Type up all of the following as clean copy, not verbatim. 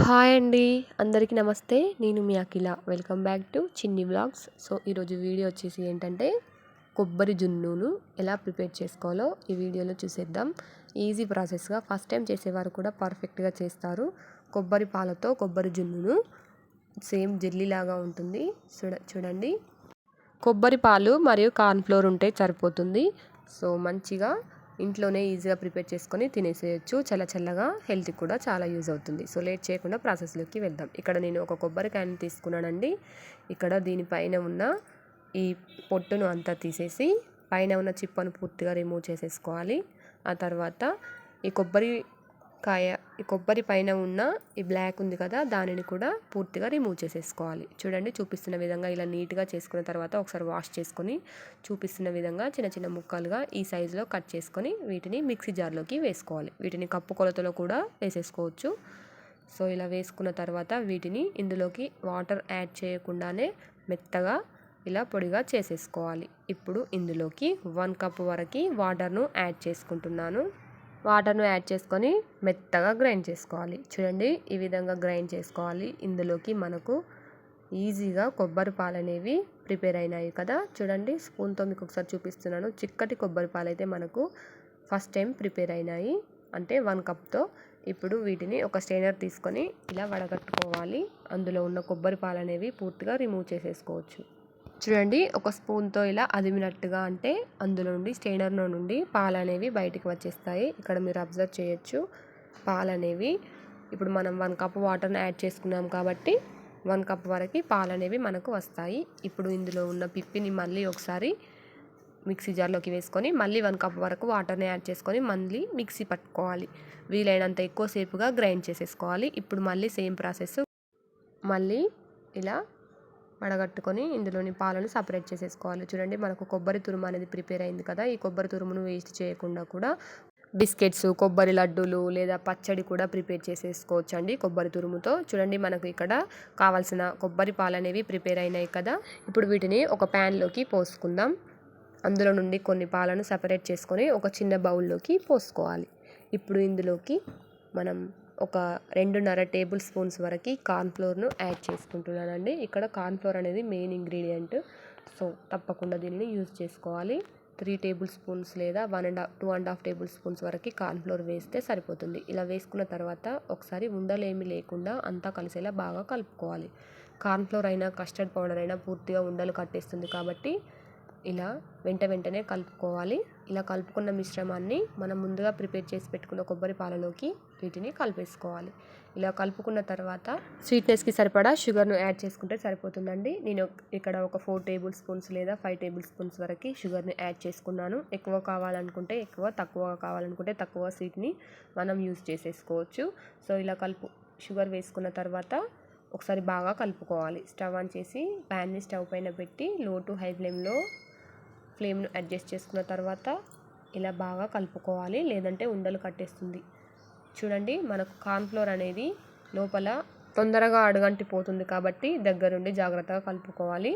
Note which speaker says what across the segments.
Speaker 1: Hi అండి. అందరికీ నమస్తే. నేను మీ అఖిల. వెల్కమ్ బ్యాక్ టు చిన్ని వ్లాగ్స్. సో ఈరోజు వీడియో వచ్చేసి ఏంటంటే కొబ్బరి జున్నును ఎలా ప్రిపేర్ చేసుకోవాలో ఈ వీడియోలో చూసేద్దాం. ఈజీ ప్రాసెస్గా ఫస్ట్ టైం చేసేవారు కూడా పర్ఫెక్ట్గా చేస్తారు. కొబ్బరి పాలతో కొబ్బరి జున్నును సేమ్ జెల్లీలాగా ఉంటుంది. చూడండి, కొబ్బరి పాలు మరియు కార్న్ఫ్లోర్ ఉంటే సరిపోతుంది. సో మంచిగా ఇంట్లోనే ఈజీగా ప్రిపేర్ చేసుకొని తినేసేయచ్చు. చల్లగా హెల్త్కి కూడా చాలా యూజ్ అవుతుంది. సో లేట్ చేయకుండా ప్రాసెస్లోకి వెళ్దాం. ఇక్కడ నేను ఒక కొబ్బరికాయని తీసుకున్నానండి. ఇక్కడ దీనిపైన ఉన్న ఈ పొట్టును అంతా తీసేసి పైన ఉన్న చిప్పను పూర్తిగా రిమూవ్ చేసేసుకోవాలి. ఆ తర్వాత ఈ కొబ్బరి పైన ఉన్న ఈ బ్లాక్ ఉంది కదా, దానిని కూడా పూర్తిగా రిమూవ్ చేసేసుకోవాలి. చూడండి, చూపిస్తున్న విధంగా ఇలా నీట్గా చేసుకున్న తర్వాత ఒకసారి వాష్ చేసుకొని చూపిస్తున్న విధంగా చిన్న చిన్న ముక్కలుగా ఈ సైజులో కట్ చేసుకొని వీటిని మిక్సీ జార్లోకి వేసుకోవాలి. వీటిని కప్పు కొలతలో కూడా వేసేసుకోవచ్చు. సో ఇలా వేసుకున్న తర్వాత వీటిని ఇందులోకి వాటర్ యాడ్ చేయకుండానే మెత్తగా ఇలా పొడిగా చేసేసుకోవాలి. ఇప్పుడు ఇందులోకి 1 కప్ వరకు వాటర్ను యాడ్ చేసుకుంటున్నాను. వాటర్ను యాడ్ చేసుకొని మెత్తగా గ్రైండ్ చేసుకోవాలి. చూడండి, ఈ విధంగా గ్రైండ్ చేసుకోవాలి. ఇందులోకి మనకు ఈజీగా కొబ్బరి పాలు అనేవి ప్రిపేర్ అయినాయి కదా. చూడండి, స్పూన్తో మీకు ఒకసారి చూపిస్తున్నాను. చిక్కటి కొబ్బరి పాలు అయితే మనకు ఫస్ట్ టైం ప్రిపేర్ అయినాయి, అంటే 1 కప్తో. ఇప్పుడు వీటిని ఒక స్ట్రైనర్ తీసుకొని ఇలా వడగట్టుకోవాలి. అందులో ఉన్న కొబ్బరి పాలు అనేవి పూర్తిగా రిమూవ్ చేసేసుకోవచ్చు. చూడండి, ఒక స్పూన్తో ఇలా అదిమినట్టుగా అంటే అందులో నుండి స్ట్రైనర్లో నుండి పాలు అనేవి బయటికి వచ్చేస్తాయి. ఇక్కడ మీరు అబ్జర్వ్ చేయొచ్చు. పాలు అనేవి ఇప్పుడు మనం 1 కప్ వాటర్ని యాడ్ చేసుకున్నాం కాబట్టి 1 కప్ వరకు పాలు అనేవి మనకు వస్తాయి. ఇప్పుడు ఇందులో ఉన్న పిప్పిని మళ్ళీ ఒకసారి మిక్సీ జార్లోకి వేసుకొని మళ్ళీ 1 కప్ వరకు వాటర్ని యాడ్ చేసుకొని మళ్ళీ మిక్సీ పట్టుకోవాలి. వీలైనంత ఎక్కువసేపుగా గ్రైండ్ చేసేసుకోవాలి. ఇప్పుడు మళ్ళీ సేమ్ ప్రాసెస్. మళ్ళీ ఇలా వడగట్టుకొని ఇందులోని పాలను సపరేట్ చేసేసుకోవాలి. చూడండి, మనకు కొబ్బరి తురుము అనేది ప్రిపేర్ అయింది కదా. ఈ కొబ్బరి తురుమును వేస్ట్ చేయకుండా కూడా బిస్కెట్స్, కొబ్బరి లడ్డూలు లేదా పచ్చడి కూడా ప్రిపేర్ చేసేసుకోవచ్చు అండి కొబ్బరి తురుముతో. చూడండి, మనకు ఇక్కడ కావాల్సిన కొబ్బరి పాలు అనేవి ప్రిపేర్ అయినాయి కదా. ఇప్పుడు వీటిని ఒక ప్యాన్లోకి పోసుకుందాం. అందులో నుండి కొన్ని పాలను సపరేట్ చేసుకొని ఒక చిన్న బౌల్లోకి పోసుకోవాలి. ఇప్పుడు ఇందులోకి మనం ఒక 2.5 టేబుల్ స్పూన్స్ వరకు కార్న్ఫ్లోర్ను యాడ్ చేసుకుంటున్నానండి. ఇక్కడ కార్న్ఫ్లోర్ అనేది మెయిన్ ఇంగ్రీడియంట్. సో తప్పకుండా దీనిని యూజ్ చేసుకోవాలి. 3 టేబుల్ స్పూన్స్ లేదా 2.5 టేబుల్ స్పూన్స్ వరకు కార్న్ఫ్లోర్ వేస్తే సరిపోతుంది. ఇలా వేసుకున్న తర్వాత ఒకసారి ఉండలేమి లేకుండా అంతా కలిసేలా బాగా కలుపుకోవాలి. కార్న్ఫ్లోర్ అయినా కస్టర్డ్ పౌడర్ అయినా పూర్తిగా ఉండలు కట్టేస్తుంది కాబట్టి ఇలా వెంటనే కలుపుకోవాలి. ఇలా కలుపుకున్న మిశ్రమాన్ని మనం ముందుగా ప్రిపేర్ చేసి పెట్టుకున్న కొబ్బరి పాలలోకి వీటిని కలిపేసుకోవాలి. ఇలా కలుపుకున్న తర్వాత స్వీట్నెస్కి సరిపడా షుగర్ను యాడ్ చేసుకుంటే సరిపోతుందండి. నేను ఇక్కడ ఒక 4 టేబుల్ స్పూన్స్ లేదా 5 టేబుల్ స్పూన్స్ వరకు షుగర్ని యాడ్ చేసుకున్నాను. ఎక్కువ కావాలనుకుంటే ఎక్కువ, తక్కువ కావాలనుకుంటే తక్కువ స్వీట్ని మనం యూజ్ చేసేసుకోవచ్చు. సో ఇలా షుగర్ వేసుకున్న తర్వాత ఒకసారి బాగా కలుపుకోవాలి. స్టవ్ ఆన్ చేసి ప్యాన్ని స్టవ్ పైన పెట్టి లో టు హై ఫ్లేమ్ను అడ్జస్ట్ చేసుకున్న తర్వాత ఇలా బాగా కలుపుకోవాలి, లేదంటే ఉండలు కట్టేస్తుంది. చూడండి, మనకు కార్న్ఫ్లోర్ అనేది లోపల తొందరగా అడుగంటిపోతుంది కాబట్టి దగ్గరుండి జాగ్రత్తగా కలుపుకోవాలి.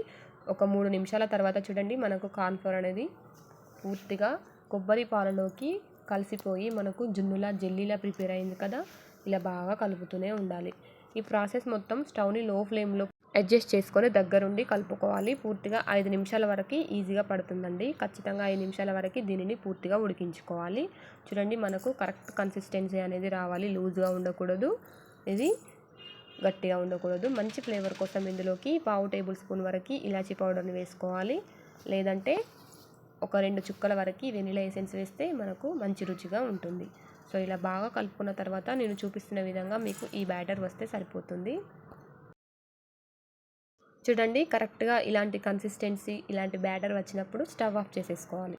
Speaker 1: ఒక 3 నిమిషాల తర్వాత చూడండి, మనకు కార్న్ఫ్లోర్ అనేది పూర్తిగా కొబ్బరి పాలలోకి కలిసిపోయి మనకు జున్నులా జెల్లీలా ప్రిపేర్ అయింది కదా. ఇలా బాగా కలుపుతూనే ఉండాలి. ఈ ప్రాసెస్ మొత్తం స్టవ్ని లో ఫ్లేమ్లో అడ్జస్ట్ చేసుకొని దగ్గరుండి కలుపుకోవాలి. పూర్తిగా 5 నిమిషాల వరకు ఈజీగా పడుతుందండి. ఖచ్చితంగా 5 నిమిషాల వరకు దీనిని పూర్తిగా ఉడికించుకోవాలి. చూడండి, మనకు కరెక్ట్ కన్సిస్టెన్సీ అనేది రావాలి. లూజ్గా ఉండకూడదు, ఇది గట్టిగా ఉండకూడదు. మంచి ఫ్లేవర్ కోసం ఇందులోకి 1/2 టేబుల్ స్పూన్ వరకు ఇలాచీ పౌడర్ని వేసుకోవాలి, లేదంటే ఒక 2 చుక్కల వరకు వెనిలా ఎసెన్స్ వేస్తే మనకు మంచి రుచిగా ఉంటుంది. సో ఇలా బాగా కలుపుకున్న తర్వాత నేను చూపిస్తున్న విధంగా మీకు ఈ బ్యాటర్ వస్తే సరిపోతుంది. చూడండి, కరెక్ట్గా ఇలాంటి కన్సిస్టెన్సీ, ఇలాంటి బ్యాటర్ వచ్చినప్పుడు స్టవ్ ఆఫ్ చేసేసుకోవాలి.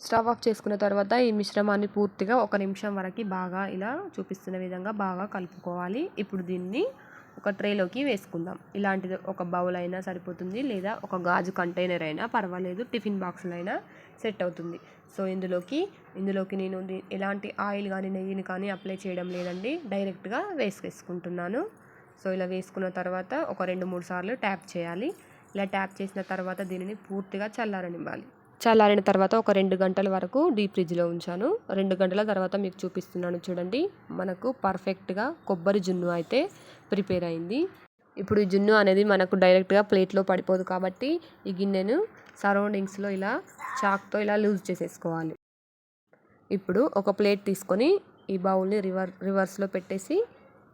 Speaker 1: స్టవ్ ఆఫ్ చేసుకున్న తర్వాత ఈ మిశ్రమాన్ని పూర్తిగా 1 నిమిషం వరకు బాగా ఇలా చూపిస్తున్న విధంగా బాగా కలుపుకోవాలి. ఇప్పుడు దీన్ని ఒక ట్రేలోకి వేసుకుందాం. ఇలాంటిది ఒక బౌల్ అయినా సరిపోతుంది, లేదా ఒక గాజు కంటైనర్ అయినా పర్వాలేదు, టిఫిన్ బాక్స్లో అయినా సెట్ అవుతుంది. సో ఇందులోకి నేను ఎలాంటి ఆయిల్ కానీ నెయ్యిని కానీ అప్లై చేయడం లేదండి, డైరెక్ట్గా వేసుకుంటున్నాను. సో ఇలా వేసుకున్న తర్వాత ఒక 2-3 సార్లు ట్యాప్ చేయాలి. ఇలా ట్యాప్ చేసిన తర్వాత దీనిని పూర్తిగా చల్లారనివ్వాలి. చల్లారిన తర్వాత ఒక 2 గంటల వరకు డీప్ ఫ్రిడ్జ్లో ఉంచాను. 2 గంటల తర్వాత మీకు చూపిస్తున్నాను చూడండి. మనకు పర్ఫెక్ట్గా కొబ్బరి జున్ను అయితే ప్రిపేర్ అయింది. ఇప్పుడు ఈ జున్ను అనేది మనకు డైరెక్ట్గా ప్లేట్లో పడిపోదు కాబట్టి ఈ గిన్నెను సరౌండింగ్స్లో ఇలా చాక్తో ఇలా లూజ్ చేసేసుకోవాలి. ఇప్పుడు ఒక ప్లేట్ తీసుకొని ఈ బౌల్ని రివర్స్లో పెట్టేసి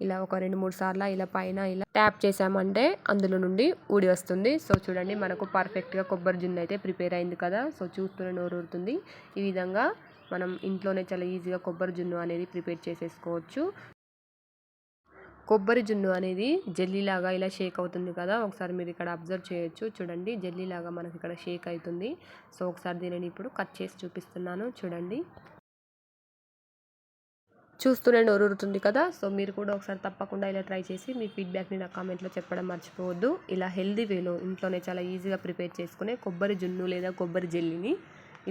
Speaker 1: ఇలా ఒక 2-3 సార్లు ఇలా పైన ఇలా ట్యాప్ చేసామంటే అందులో నుండి ఊడి వస్తుంది. సో చూడండి మనకు పర్ఫెక్ట్గా కొబ్బరి జున్ను అయితే ప్రిపేర్ అయింది కదా. సో చూస్తూనే నోరు ఊరుతుంది. ఈ విధంగా మనం ఇంట్లోనే చాలా ఈజీగా కొబ్బరి జున్ను అనేది ప్రిపేర్ చేసేసుకోవచ్చు. కొబ్బరి జున్ను అనేది జెల్లీలాగా ఇలా షేక్ అవుతుంది కదా, ఒకసారి మీరు ఇక్కడ అబ్జర్వ్ చేయొచ్చు. చూడండి జెల్లీలాగా మనకి ఇక్కడ షేక్ అవుతుంది. సో ఒకసారి దీనిని ఇప్పుడు కట్ చేసి చూపిస్తున్నాను చూడండి. చూస్తూనే నోరుతుంది కదా. సో మీరు కూడా ఒకసారి తప్పకుండా ఇలా ట్రై చేసి మీ ఫీడ్బ్యాక్ని నా కామెంట్లో చెప్పడం మర్చిపోవద్దు. ఇలా హెల్దీ వేలో ఇంట్లోనే చాలా ఈజీగా ప్రిపేర్ చేసుకునే కొబ్బరి జున్ను లేదా కొబ్బరి జెల్లీని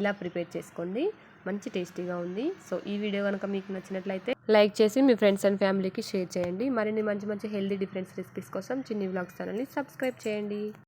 Speaker 1: ఇలా ప్రిపేర్ చేసుకోండి. మంచి టేస్టీగా ఉంది. సో ఈ వీడియో కనుక మీకు నచ్చినట్లయితే లైక్ చేసి మీ ఫ్రెండ్స్ అండ్ ఫ్యామిలీకి షేర్ చేయండి. మరిన్ని మంచి హెల్దీ డిఫరెంట్ రెసిపీస్ కోసం చిన్ని వ్లాగ్స్ ఛానల్ని సబ్స్క్రైబ్ చేయండి.